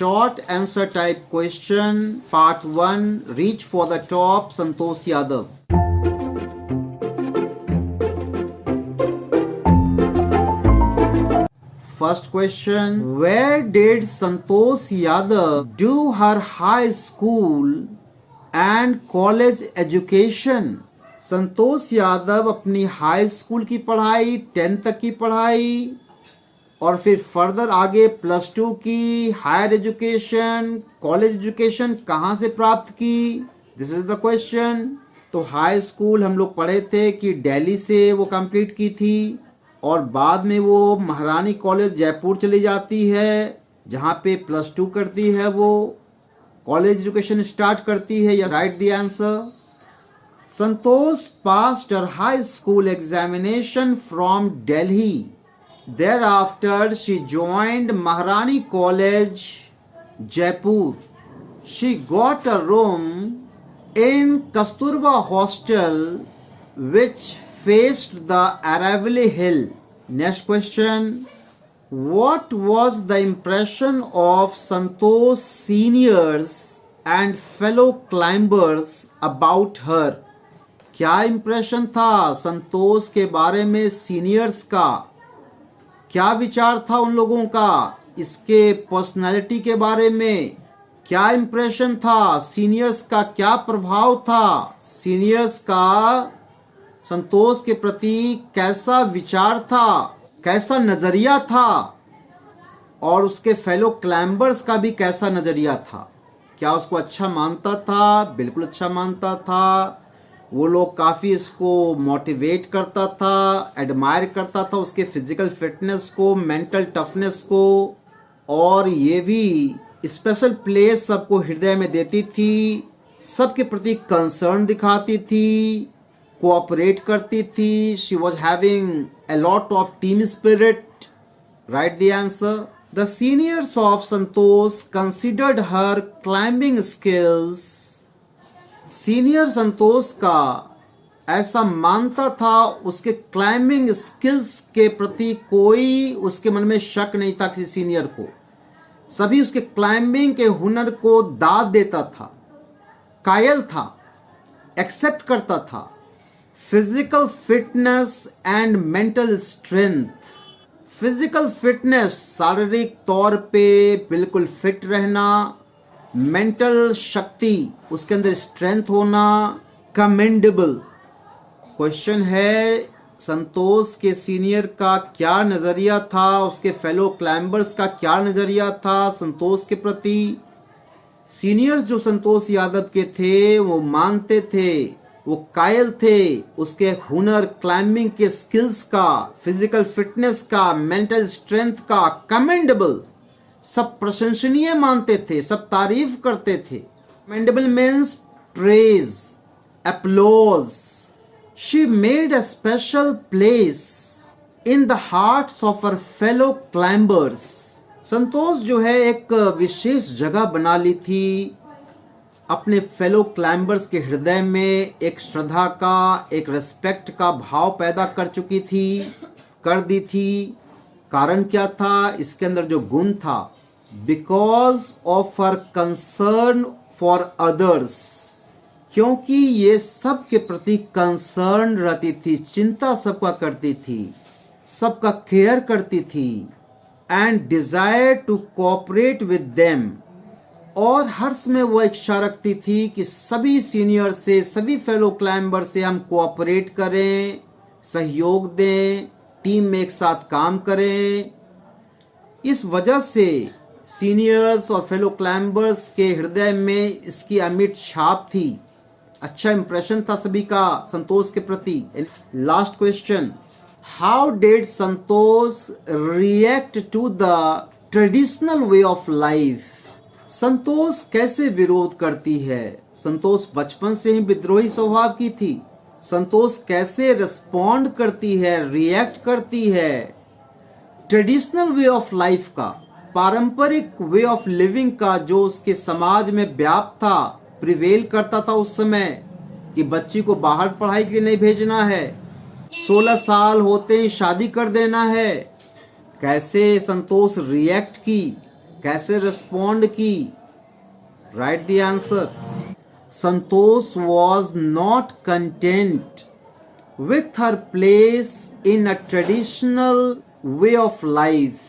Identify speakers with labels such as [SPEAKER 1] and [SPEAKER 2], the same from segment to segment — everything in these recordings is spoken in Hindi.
[SPEAKER 1] short answer type question, part 1, reach for the top, Santosh Yadav. First question, where did Santosh Yadav do her high school and college education? Santosh Yadav अपनी हाई स्कूल की पढ़ाई, 10th तक की पढ़ाई और फिर फर्दर आगे +2 की हायर एजुकेशन, कॉलेज एजुकेशन कहाँ से प्राप्त की? This is the question. तो हाई स्कूल हम लोग पढ़े थे कि दिल्ली से वो कंप्लीट की थी और बाद में वो महारानी कॉलेज जयपुर चली जाती है जहाँ पे +2 करती है, वो कॉलेज एजुकेशन स्टार्ट करती है. या right the answer. Santosh passed her high school examination from Delhi. Thereafter, she joined Maharani College, Jaipur. She got a room in Kasturba Hostel, which faced the Aravalli Hill. Next question. What was the impression of Santosh seniors and fellow climbers about her? क्या इंप्रेशन था संतोष के बारे में सीनियर्स का? क्या विचार था उन लोगों का इसके पर्सनालिटी के बारे में? क्या इंप्रेशन था सीनियर्स का? क्या प्रभाव था सीनियर्स का संतोष के प्रति? कैसा विचार था, कैसा नजरिया था और उसके फेलो क्लाइंबर्स का भी कैसा नजरिया था? क्या उसको अच्छा मानता था? बिल्कुल अच्छा मानता था. वो लोग काफ़ी इसको मोटिवेट करता था, एडमायर करता था उसके फिजिकल फिटनेस को, मेंटल टफनेस को, और ये भी स्पेशल प्लेस सबको हृदय में देती थी, सबके प्रति कंसर्न दिखाती थी, कोऑपरेट करती थी. She was having a lot of team spirit. Write the answer. The seniors of Santosh considered her climbing skills. Senior Santosh का ऐसा मानता था उसके क्लाइंबिंग स्किल्स के प्रति कोई उसके मन में शक नहीं था किसी सीनियर को. सभी उसके क्लाइंबिंग के हुनर को दाद देता था, कायल था, एक्सेप्ट करता था. Physical fitness and mental strength. Physical fitness, शारीरिक तौर पे बिल्कुल फिट रहना, मेंटल शक्ति, उसके अंदर स्ट्रेंथ होना, कमेंडेबल. क्वेश्चन है संतोष के सीनियर का क्या नज़रिया था, उसके फेलो क्लाइंबर्स का क्या नज़रिया था संतोष के प्रति? सीनियर्स जो संतोष यादव के थे वो मानते थे, वो कायल थे उसके हुनर, क्लाइंबिंग के स्किल्स का, फिजिकल फिटनेस का, मेंटल स्ट्रेंथ का, कमेंडेबल, सब प्रशंसनीय मानते थे, सब तारीफ करते थे. Commendable means praise, applause. She made a special place in the hearts of her fellow climbers. Santosh जो है एक विशेष जगह बना ली थी अपने फेलो क्लाइंबर्स के हृदय में. एक श्रद्धा का, एक रिस्पेक्ट का भाव पैदा कर चुकी थी, कर दी थी. कारण क्या था? इसके अंदर जो गुण था, because of her concern for others. क्योंकि ये सब के प्रति कंसर्न रहती थी, चिंता सबका करती थी, सबका केयर करती थी. And desire to cooperate with them. और हर समय वो इच्छा रखती थी कि सभी सीनियर से, सभी फेलो क्लाइंबर से हम कोऑपरेट करें, सहयोग दें, टीम में एक साथ काम करें. इस वजह से सीनियर्स और फेलो क्लाइंबर्स के हृदय में इसकी अमिट छाप थी. अच्छा इंप्रेशन था सभी का संतोष के प्रति. Last question. How did Santosh react to the traditional way of life? Santosh कैसे विरोध करती है? संतोष बचपन से ही विद्रोही स्वभाव की थी. संतोष कैसे रिस्पॉन्ड करती है, रिएक्ट करती है ट्रेडिशनल वे ऑफ लाइफ का, पारंपरिक वे ऑफ लिविंग का जो उसके समाज में व्याप्त था, प्रिवेल करता था उस समय कि बच्ची को बाहर पढ़ाई के लिए नहीं भेजना है, 16 साल होते ही शादी कर देना है. कैसे संतोष रिएक्ट की, कैसे रिस्पॉन्ड की? Right the answer. Santosh was not content with her place in a traditional way of life.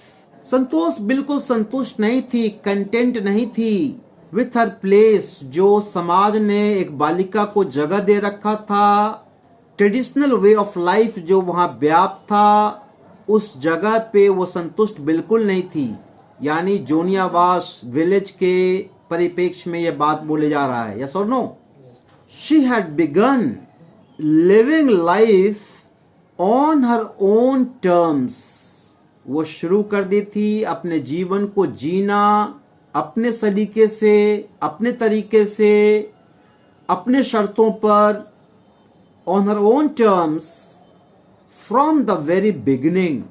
[SPEAKER 1] संतोष बिल्कुल संतुष्ट नहीं थी, कंटेंट नहीं थी with her place, जो समाज ने एक बालिका को जगह दे रखा था. ट्रेडिशनल वे ऑफ लाइफ जो वहां व्याप्त था, उस जगह पे वो संतुष्ट बिल्कुल नहीं थी. यानी जोनियावास विलेज के परिप्रेक्ष्य में यह बात बोले जा रहा है. यस और no? She had began living life on her own terms. वो शुरू कर दी थी अपने जीवन को जीना अपने सलीके से, अपने तरीके से, अपने शर्तों पर. On her own terms from the very beginning.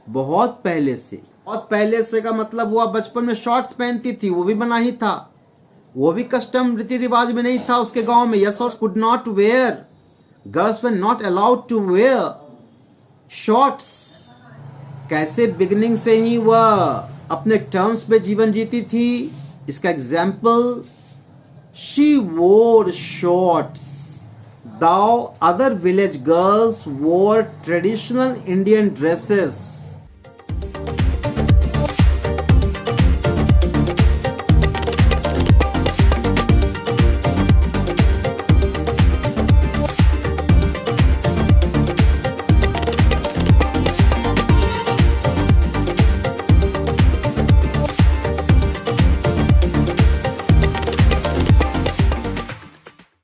[SPEAKER 1] बहुत पहले से. बहुत पहले से का मतलब हुआ बचपन में शॉर्ट्स पहनती थी, वो भी मना ही था. वो भी कस्टम रीति रिवाज में नहीं था उसके गांव में. यस, और could not wear. Girls were not allowed to wear shorts. कैसे बिगनिंग से ही वह अपने टर्म्स पे जीवन जीती थी? इसका example, she wore shorts. Though other village girls wore traditional Indian dresses.